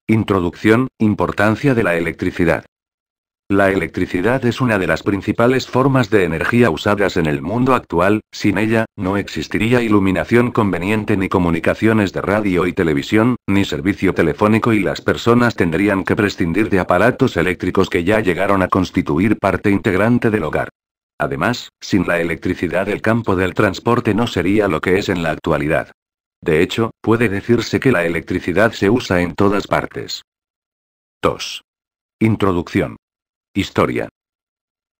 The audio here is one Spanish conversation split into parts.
Introducción, importancia de la electricidad. La electricidad es una de las principales formas de energía usadas en el mundo actual. Sin ella, no existiría iluminación conveniente ni comunicaciones de radio y televisión, ni servicio telefónico y las personas tendrían que prescindir de aparatos eléctricos que ya llegaron a constituir parte integrante del hogar. Además, sin la electricidad el campo del transporte no sería lo que es en la actualidad. De hecho, puede decirse que la electricidad se usa en todas partes. 2. Introducción. Historia.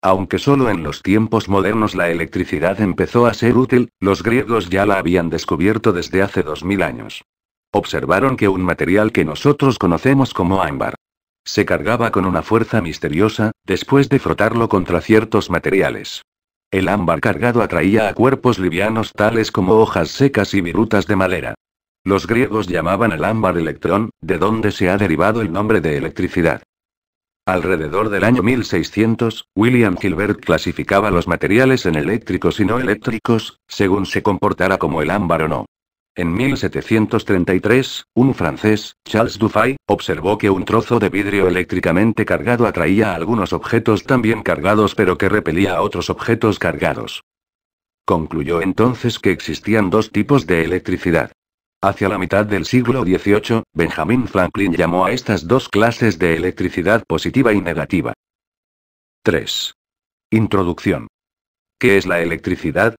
Aunque solo en los tiempos modernos la electricidad empezó a ser útil, los griegos ya la habían descubierto desde hace 2000 años. Observaron que un material que nosotros conocemos como ámbar se cargaba con una fuerza misteriosa, después de frotarlo contra ciertos materiales. El ámbar cargado atraía a cuerpos livianos tales como hojas secas y virutas de madera. Los griegos llamaban el ámbar electrón, de donde se ha derivado el nombre de electricidad. Alrededor del año 1600, William Gilbert clasificaba los materiales en eléctricos y no eléctricos, según se comportara como el ámbar o no. En 1733, un francés, Charles Dufay, observó que un trozo de vidrio eléctricamente cargado atraía a algunos objetos también cargados pero que repelía a otros objetos cargados. Concluyó entonces que existían dos tipos de electricidad. Hacia la mitad del siglo XVIII, Benjamin Franklin llamó a estas dos clases de electricidad positiva y negativa. 3. Introducción. ¿Qué es la electricidad?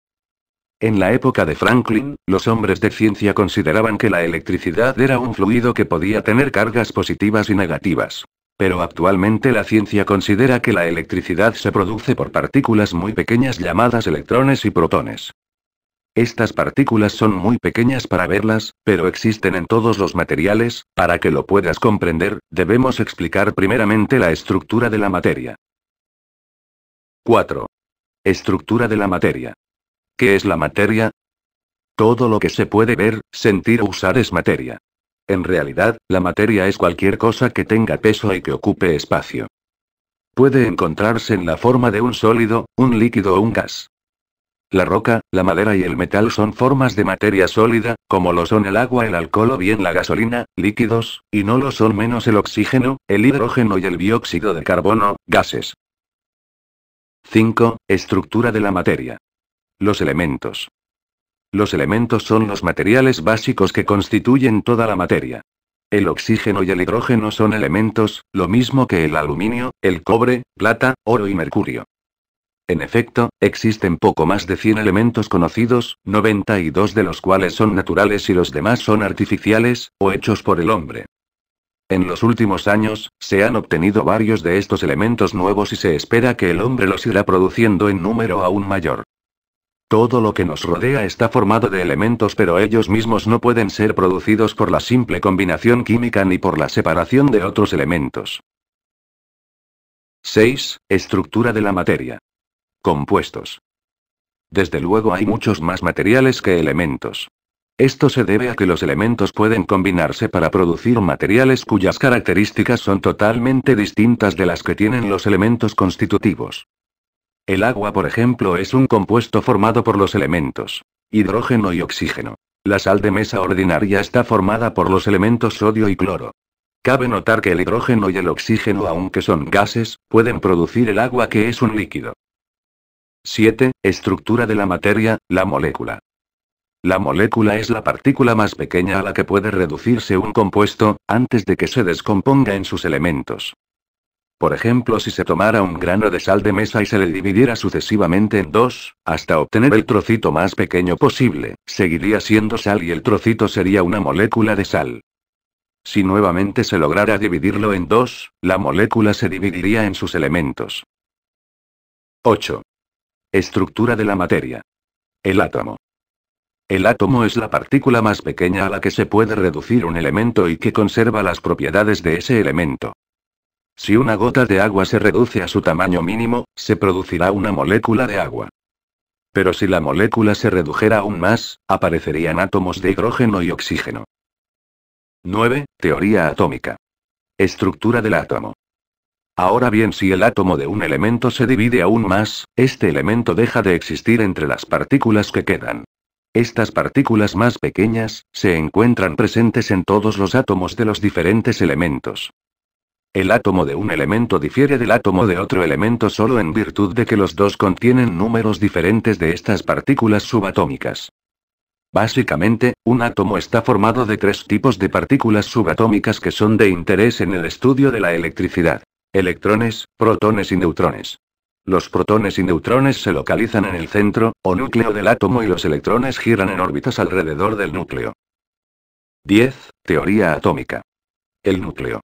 En la época de Franklin, los hombres de ciencia consideraban que la electricidad era un fluido que podía tener cargas positivas y negativas. Pero actualmente la ciencia considera que la electricidad se produce por partículas muy pequeñas llamadas electrones y protones. Estas partículas son muy pequeñas para verlas, pero existen en todos los materiales. Para que lo puedas comprender, debemos explicar primeramente la estructura de la materia. 4. Estructura de la materia. ¿Qué es la materia? Todo lo que se puede ver, sentir o usar es materia. En realidad, la materia es cualquier cosa que tenga peso y que ocupe espacio. Puede encontrarse en la forma de un sólido, un líquido o un gas. La roca, la madera y el metal son formas de materia sólida, como lo son el agua, el alcohol o bien la gasolina, líquidos, y no lo son menos el oxígeno, el hidrógeno y el dióxido de carbono, gases. 5. Estructura de la materia. Los elementos. Los elementos son los materiales básicos que constituyen toda la materia. El oxígeno y el hidrógeno son elementos, lo mismo que el aluminio, el cobre, plata, oro y mercurio. En efecto, existen poco más de 100 elementos conocidos, 92 de los cuales son naturales y los demás son artificiales, o hechos por el hombre. En los últimos años, se han obtenido varios de estos elementos nuevos y se espera que el hombre los irá produciendo en número aún mayor. Todo lo que nos rodea está formado de elementos, pero ellos mismos no pueden ser producidos por la simple combinación química ni por la separación de otros elementos. 6. Estructura de la materia. Compuestos. Desde luego hay muchos más materiales que elementos. Esto se debe a que los elementos pueden combinarse para producir materiales cuyas características son totalmente distintas de las que tienen los elementos constitutivos. El agua, por ejemplo, es un compuesto formado por los elementos hidrógeno y oxígeno. La sal de mesa ordinaria está formada por los elementos sodio y cloro. Cabe notar que el hidrógeno y el oxígeno, aunque son gases, pueden producir el agua, que es un líquido. 7. Estructura de la materia, la molécula. La molécula es la partícula más pequeña a la que puede reducirse un compuesto, antes de que se descomponga en sus elementos. Por ejemplo, si se tomara un grano de sal de mesa y se le dividiera sucesivamente en dos, hasta obtener el trocito más pequeño posible, seguiría siendo sal y el trocito sería una molécula de sal. Si nuevamente se lograra dividirlo en dos, la molécula se dividiría en sus elementos. 8. Estructura de la materia. El átomo. El átomo es la partícula más pequeña a la que se puede reducir un elemento y que conserva las propiedades de ese elemento. Si una gota de agua se reduce a su tamaño mínimo, se producirá una molécula de agua. Pero si la molécula se redujera aún más, aparecerían átomos de hidrógeno y oxígeno. 9. Teoría atómica. Estructura del átomo. Ahora bien, si el átomo de un elemento se divide aún más, este elemento deja de existir entre las partículas que quedan. Estas partículas más pequeñas, se encuentran presentes en todos los átomos de los diferentes elementos. El átomo de un elemento difiere del átomo de otro elemento solo en virtud de que los dos contienen números diferentes de estas partículas subatómicas. Básicamente, un átomo está formado de tres tipos de partículas subatómicas que son de interés en el estudio de la electricidad: electrones, protones y neutrones. Los protones y neutrones se localizan en el centro, o núcleo del átomo, y los electrones giran en órbitas alrededor del núcleo. 10. Teoría atómica. El núcleo.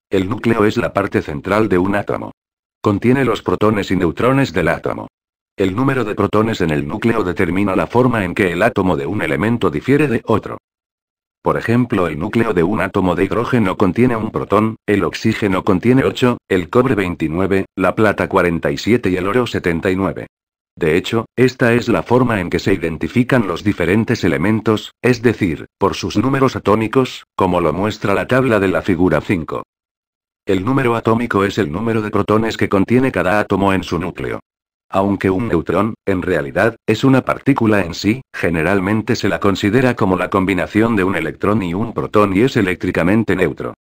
El núcleo es la parte central de un átomo. Contiene los protones y neutrones del átomo. El número de protones en el núcleo determina la forma en que el átomo de un elemento difiere de otro. Por ejemplo, el núcleo de un átomo de hidrógeno contiene un protón, el oxígeno contiene 8, el cobre 29, la plata 47 y el oro 79. De hecho, esta es la forma en que se identifican los diferentes elementos, es decir, por sus números atómicos, como lo muestra la tabla de la figura 5. El número atómico es el número de protones que contiene cada átomo en su núcleo. Aunque un neutrón, en realidad, es una partícula en sí, generalmente se la considera como la combinación de un electrón y un protón y es eléctricamente neutro.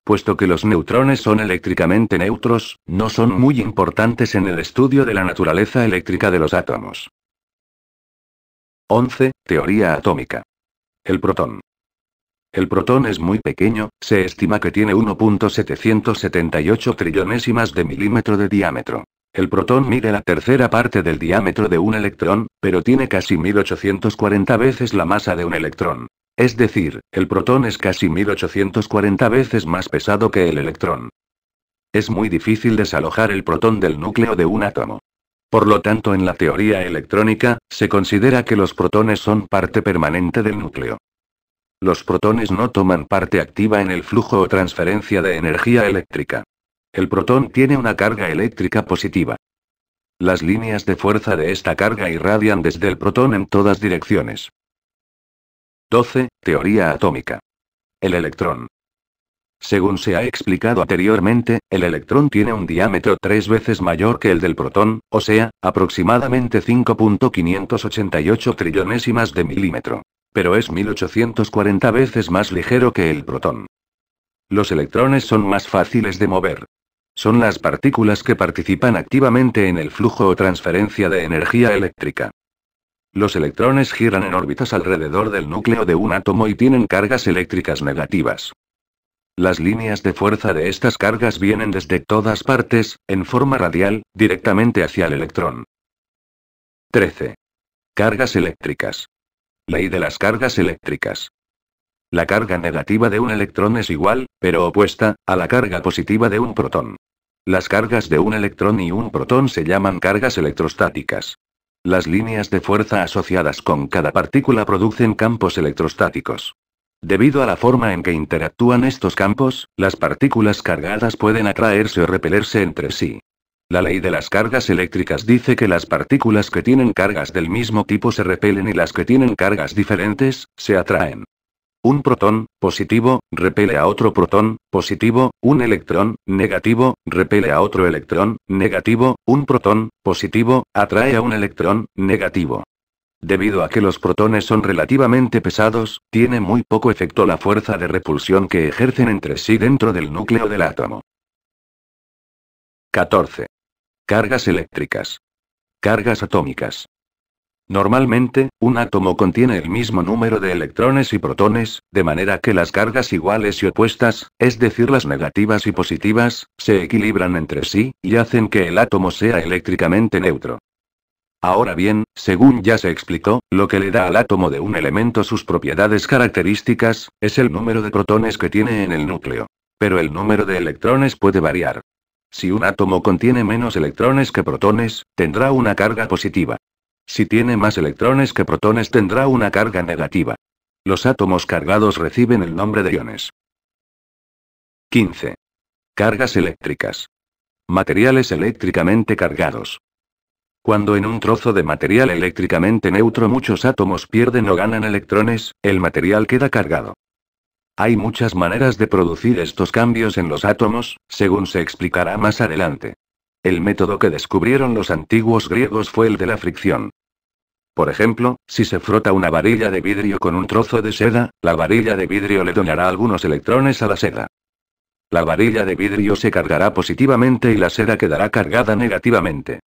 Puesto que los neutrones son eléctricamente neutros, no son muy importantes en el estudio de la naturaleza eléctrica de los átomos. 11. Teoría atómica. El protón. El protón es muy pequeño, se estima que tiene 1.778 trillonésimas de milímetro de diámetro. El protón mide la tercera parte del diámetro de un electrón, pero tiene casi 1840 veces la masa de un electrón. Es decir, el protón es casi 1840 veces más pesado que el electrón. Es muy difícil desalojar el protón del núcleo de un átomo. Por lo tanto, en la teoría electrónica, se considera que los protones son parte permanente del núcleo. Los protones no toman parte activa en el flujo o transferencia de energía eléctrica. El protón tiene una carga eléctrica positiva. Las líneas de fuerza de esta carga irradian desde el protón en todas direcciones. 12. Teoría atómica. El electrón. Según se ha explicado anteriormente, el electrón tiene un diámetro 3 veces mayor que el del protón, o sea, aproximadamente 5.588 trillonésimas de milímetro. Pero es 1840 veces más ligero que el protón. Los electrones son más fáciles de mover. Son las partículas que participan activamente en el flujo o transferencia de energía eléctrica. Los electrones giran en órbitas alrededor del núcleo de un átomo y tienen cargas eléctricas negativas. Las líneas de fuerza de estas cargas vienen desde todas partes, en forma radial, directamente hacia el electrón. 13. Cargas eléctricas. Ley de las cargas eléctricas. La carga negativa de un electrón es igual, pero opuesta, a la carga positiva de un protón. Las cargas de un electrón y un protón se llaman cargas electrostáticas. Las líneas de fuerza asociadas con cada partícula producen campos electrostáticos. Debido a la forma en que interactúan estos campos, las partículas cargadas pueden atraerse o repelerse entre sí. La ley de las cargas eléctricas dice que las partículas que tienen cargas del mismo tipo se repelen y las que tienen cargas diferentes, se atraen. Un protón, positivo, repele a otro protón, positivo, un electrón, negativo, repele a otro electrón, negativo, un protón, positivo, atrae a un electrón, negativo. Debido a que los protones son relativamente pesados, tiene muy poco efecto la fuerza de repulsión que ejercen entre sí dentro del núcleo del átomo. 14. Cargas eléctricas. Cargas atómicas. Normalmente, un átomo contiene el mismo número de electrones y protones, de manera que las cargas iguales y opuestas, es decir, las negativas y positivas, se equilibran entre sí, y hacen que el átomo sea eléctricamente neutro. Ahora bien, según ya se explicó, lo que le da al átomo de un elemento sus propiedades características, es el número de protones que tiene en el núcleo. Pero el número de electrones puede variar. Si un átomo contiene menos electrones que protones, tendrá una carga positiva. Si tiene más electrones que protones tendrá una carga negativa. Los átomos cargados reciben el nombre de iones. 15. Cargas eléctricas. Materiales eléctricamente cargados. Cuando en un trozo de material eléctricamente neutro muchos átomos pierden o ganan electrones, el material queda cargado. Hay muchas maneras de producir estos cambios en los átomos, según se explicará más adelante. El método que descubrieron los antiguos griegos fue el de la fricción. Por ejemplo, si se frota una varilla de vidrio con un trozo de seda, la varilla de vidrio le donará algunos electrones a la seda. La varilla de vidrio se cargará positivamente y la seda quedará cargada negativamente.